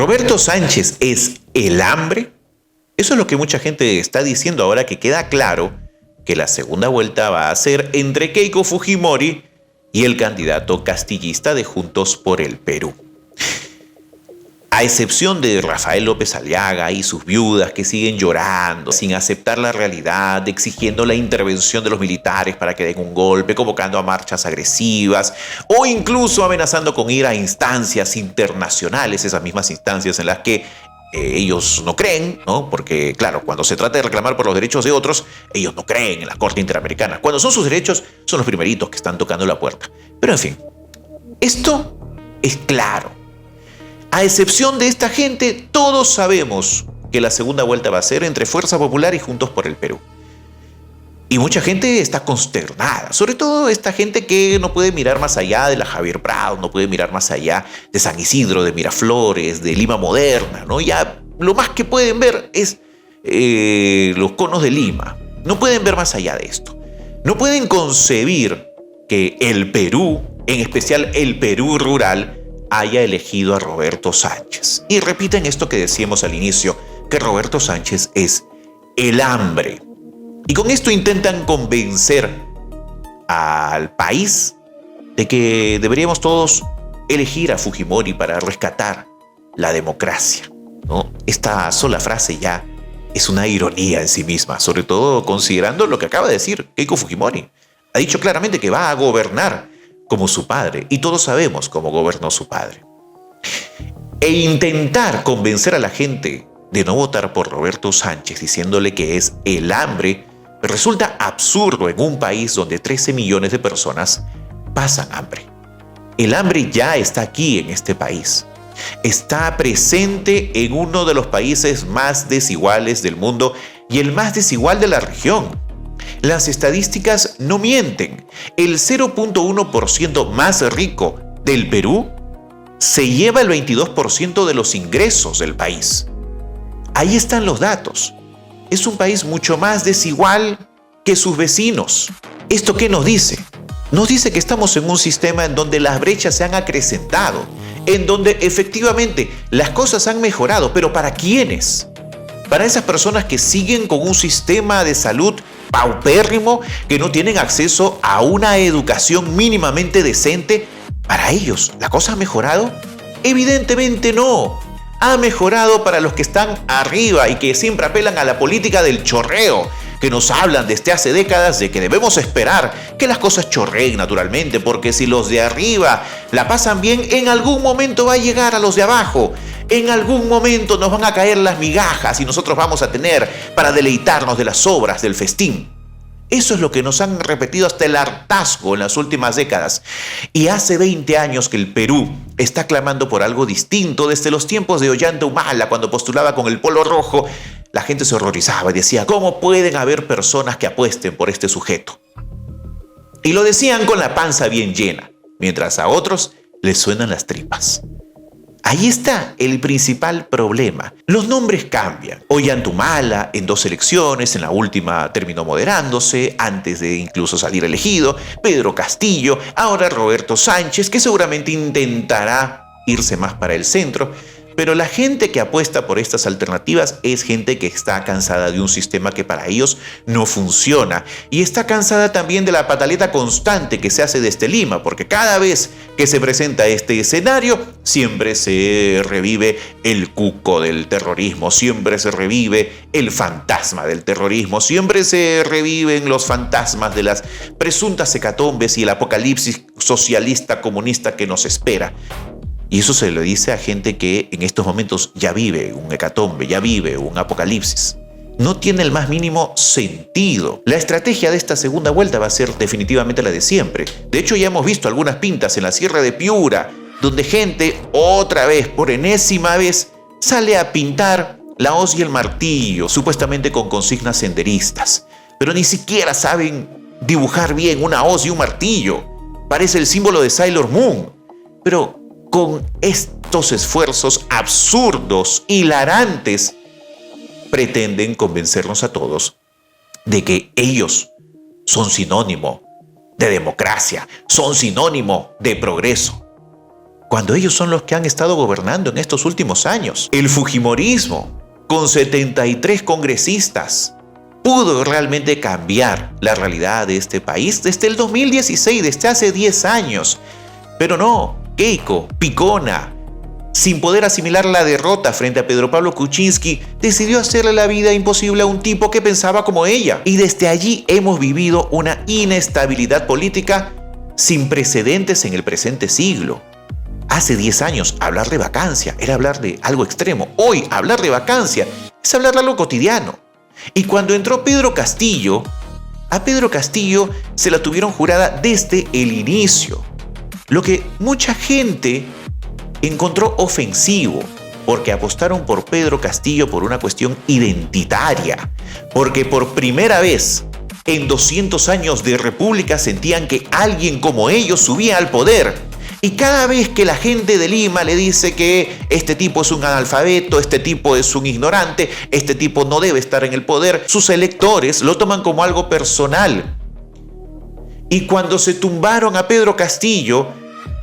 ¿Roberto Sánchez es el hambre? Eso es lo que mucha gente está diciendo ahora que queda claro que la segunda vuelta va a ser entre Keiko Fujimori y el candidato castillista de Juntos por el Perú. A excepción de Rafael López Aliaga y sus viudas que siguen llorando, sin aceptar la realidad, exigiendo la intervención de los militares para que den un golpe, convocando a marchas agresivas o incluso amenazando con ir a instancias internacionales, esas mismas instancias en las que ellos no creen, ¿no? Porque, claro, cuando se trata de reclamar por los derechos de otros, ellos no creen en la Corte Interamericana. Cuando son sus derechos, son los primeritos que están tocando la puerta. Pero, en fin, esto es claro. A excepción de esta gente, todos sabemos que la segunda vuelta va a ser entre Fuerza Popular y Juntos por el Perú. Y mucha gente está consternada, sobre todo esta gente que no puede mirar más allá de la Javier Prado, no puede mirar más allá de San Isidro, de Miraflores, de Lima Moderna, ¿no? Ya lo más que pueden ver es los conos de Lima. No pueden ver más allá de esto. No pueden concebir que el Perú, en especial el Perú rural, haya elegido a Roberto Sánchez. Y repiten esto que decíamos al inicio, que Roberto Sánchez es el hambre. Y con esto intentan convencer al país de que deberíamos todos elegir a Fujimori para rescatar la democracia, ¿no? Esta sola frase ya es una ironía en sí misma, sobre todo considerando lo que acaba de decir Keiko Fujimori. Ha dicho claramente que va a gobernar como su padre, y todos sabemos cómo gobernó su padre. E intentar convencer a la gente de no votar por Roberto Sánchez diciéndole que es el hambre resulta absurdo en un país donde 13 millones de personas pasan hambre. El hambre ya está aquí en este país. Está presente en uno de los países más desiguales del mundo y el más desigual de la región. Las estadísticas no mienten. El 0.1% más rico del Perú se lleva el 22% de los ingresos del país. Ahí están los datos. Es un país mucho más desigual que sus vecinos. ¿Esto qué nos dice? Nos dice que estamos en un sistema en donde las brechas se han acrecentado, en donde efectivamente las cosas han mejorado, pero ¿para quiénes? Para esas personas que siguen con un sistema de salud paupérrimo, que no tienen acceso a una educación mínimamente decente. ¿Para ellos la cosa ha mejorado? Evidentemente no. Ha mejorado para los que están arriba y que siempre apelan a la política del chorreo, que nos hablan desde hace décadas de que debemos esperar que las cosas chorreen naturalmente, porque si los de arriba la pasan bien, en algún momento va a llegar a los de abajo. En algún momento nos van a caer las migajas y nosotros vamos a tener para deleitarnos de las sobras del festín. Eso es lo que nos han repetido hasta el hartazgo en las últimas décadas. Y hace 20 años que el Perú está clamando por algo distinto. Desde los tiempos de Ollanta Humala, cuando postulaba con el polo rojo, la gente se horrorizaba y decía, ¿cómo pueden haber personas que apuesten por este sujeto? Y lo decían con la panza bien llena, mientras a otros les suenan las tripas. Ahí está el principal problema. Los nombres cambian. Ollanta Humala en 2 elecciones, en la última terminó moderándose, antes de incluso salir elegido. Pedro Castillo, ahora Roberto Sánchez, que seguramente intentará irse más para el centro. Pero la gente que apuesta por estas alternativas es gente que está cansada de un sistema que para ellos no funciona. Y está cansada también de la pataleta constante que se hace desde Lima, porque cada vez que se presenta este escenario, siempre se revive el cuco del terrorismo, siempre se revive el fantasma del terrorismo, siempre se reviven los fantasmas de las presuntas hecatombes y el apocalipsis socialista comunista que nos espera. Y eso se lo dice a gente que en estos momentos ya vive un hecatombe, ya vive un apocalipsis. No tiene el más mínimo sentido. La estrategia de esta segunda vuelta va a ser definitivamente la de siempre. De hecho, ya hemos visto algunas pintas en la Sierra de Piura, donde gente, otra vez, por enésima vez, sale a pintar la hoz y el martillo, supuestamente con consignas senderistas. Pero ni siquiera saben dibujar bien una hoz y un martillo. Parece el símbolo de Sailor Moon. Pero con estos esfuerzos absurdos, hilarantes, pretenden convencernos a todos de que ellos son sinónimo de democracia, son sinónimo de progreso. cuando ellos son los que han estado gobernando en estos últimos años. El fujimorismo, con 73 congresistas, pudo realmente cambiar la realidad de este país desde el 2016, desde hace 10 años. Pero no, Keiko, picona, sin poder asimilar la derrota frente a Pedro Pablo Kuczynski, decidió hacerle la vida imposible a un tipo que pensaba como ella. Y desde allí hemos vivido una inestabilidad política sin precedentes en el presente siglo. Hace 10 años hablar de vacancia era hablar de algo extremo. Hoy hablar de vacancia es hablar de algo cotidiano. Y cuando entró Pedro Castillo, a Pedro Castillo se la tuvieron jurada desde el inicio. Lo que mucha gente encontró ofensivo, porque apostaron por Pedro Castillo por una cuestión identitaria, porque por primera vez en 200 años de república sentían que alguien como ellos subía al poder. Y cada vez que la gente de Lima le dice que este tipo es un analfabeto, este tipo es un ignorante, este tipo no debe estar en el poder, sus electores lo toman como algo personal. Y cuando se tumbaron a Pedro Castillo,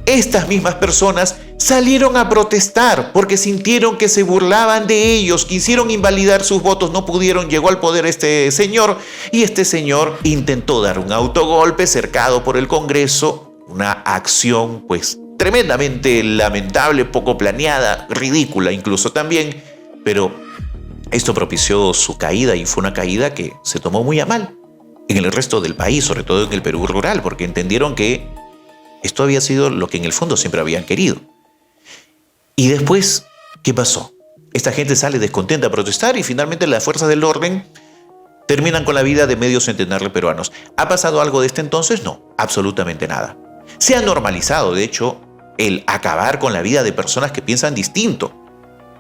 estas mismas personas salieron a protestar porque sintieron que se burlaban de ellos, quisieron invalidar sus votos, no pudieron, llegó al poder este señor y este señor intentó dar un autogolpe cercado por el Congreso, una acción pues tremendamente lamentable, poco planeada, ridícula incluso también, pero esto propició su caída y fue una caída que se tomó muy a mal en el resto del país, sobre todo en el Perú rural, porque entendieron que esto había sido lo que en el fondo siempre habían querido. Y después, ¿qué pasó? Esta gente sale descontenta a protestar y finalmente las fuerzas del orden terminan con la vida de medio centenar de peruanos. ¿Ha pasado algo desde entonces? No, absolutamente nada. Se ha normalizado, de hecho, el acabar con la vida de personas que piensan distinto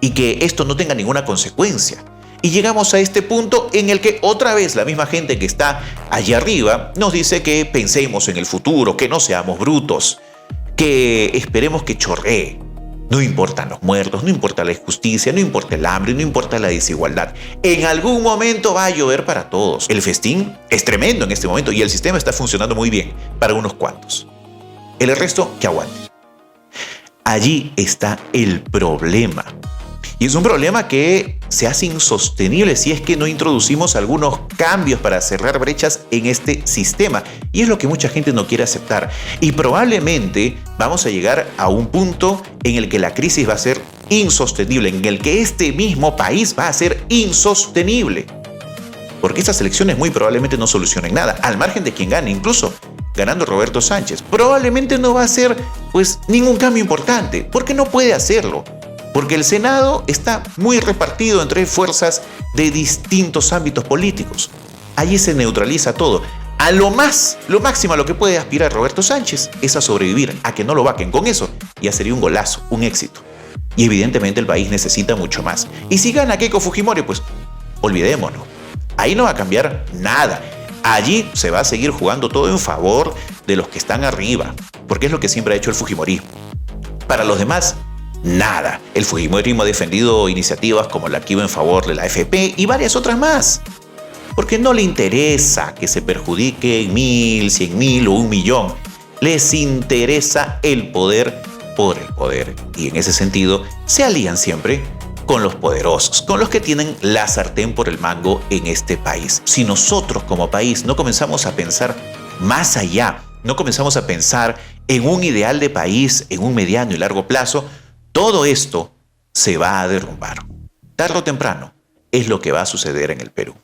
y que esto no tenga ninguna consecuencia. Y llegamos a este punto en el que otra vez la misma gente que está allá arriba nos dice que pensemos en el futuro, que no seamos brutos, que esperemos que chorree. No importan los muertos, no importa la injusticia, no importa el hambre, no importa la desigualdad. En algún momento va a llover para todos. El festín es tremendo en este momento y el sistema está funcionando muy bien para unos cuantos. El resto, que aguante. Allí está el problema. Y es un problema que se hace insostenible si es que no introducimos algunos cambios para cerrar brechas en este sistema. Y es lo que mucha gente no quiere aceptar. Y probablemente vamos a llegar a un punto en el que la crisis va a ser insostenible, en el que este mismo país va a ser insostenible. Porque estas elecciones muy probablemente no solucionen nada, al margen de quien gane, incluso ganando Roberto Sánchez. Probablemente no va a ser pues ningún cambio importante, porque no puede hacerlo. Porque el Senado está muy repartido entre fuerzas de distintos ámbitos políticos. Allí se neutraliza todo. A lo máximo a lo que puede aspirar Roberto Sánchez es a sobrevivir, a que no lo vaquen. Con eso ya sería un golazo, un éxito. Y evidentemente el país necesita mucho más. Y si gana Keiko Fujimori, pues olvidémonos. Ahí no va a cambiar nada. Allí se va a seguir jugando todo en favor de los que están arriba, porque es lo que siempre ha hecho el fujimorismo. Para los demás, nada. El fujimorismo ha defendido iniciativas como la que iba en favor de la AFP y varias otras más. Porque no le interesa que se perjudiquen 1.000, 100.000 o 1.000.000. Les interesa el poder por el poder. Y en ese sentido se alían siempre con los poderosos, con los que tienen la sartén por el mango en este país. Si nosotros como país no comenzamos a pensar más allá, no comenzamos a pensar en un ideal de país, en un mediano y largo plazo, todo esto se va a derrumbar. Tarde o temprano es lo que va a suceder en el Perú.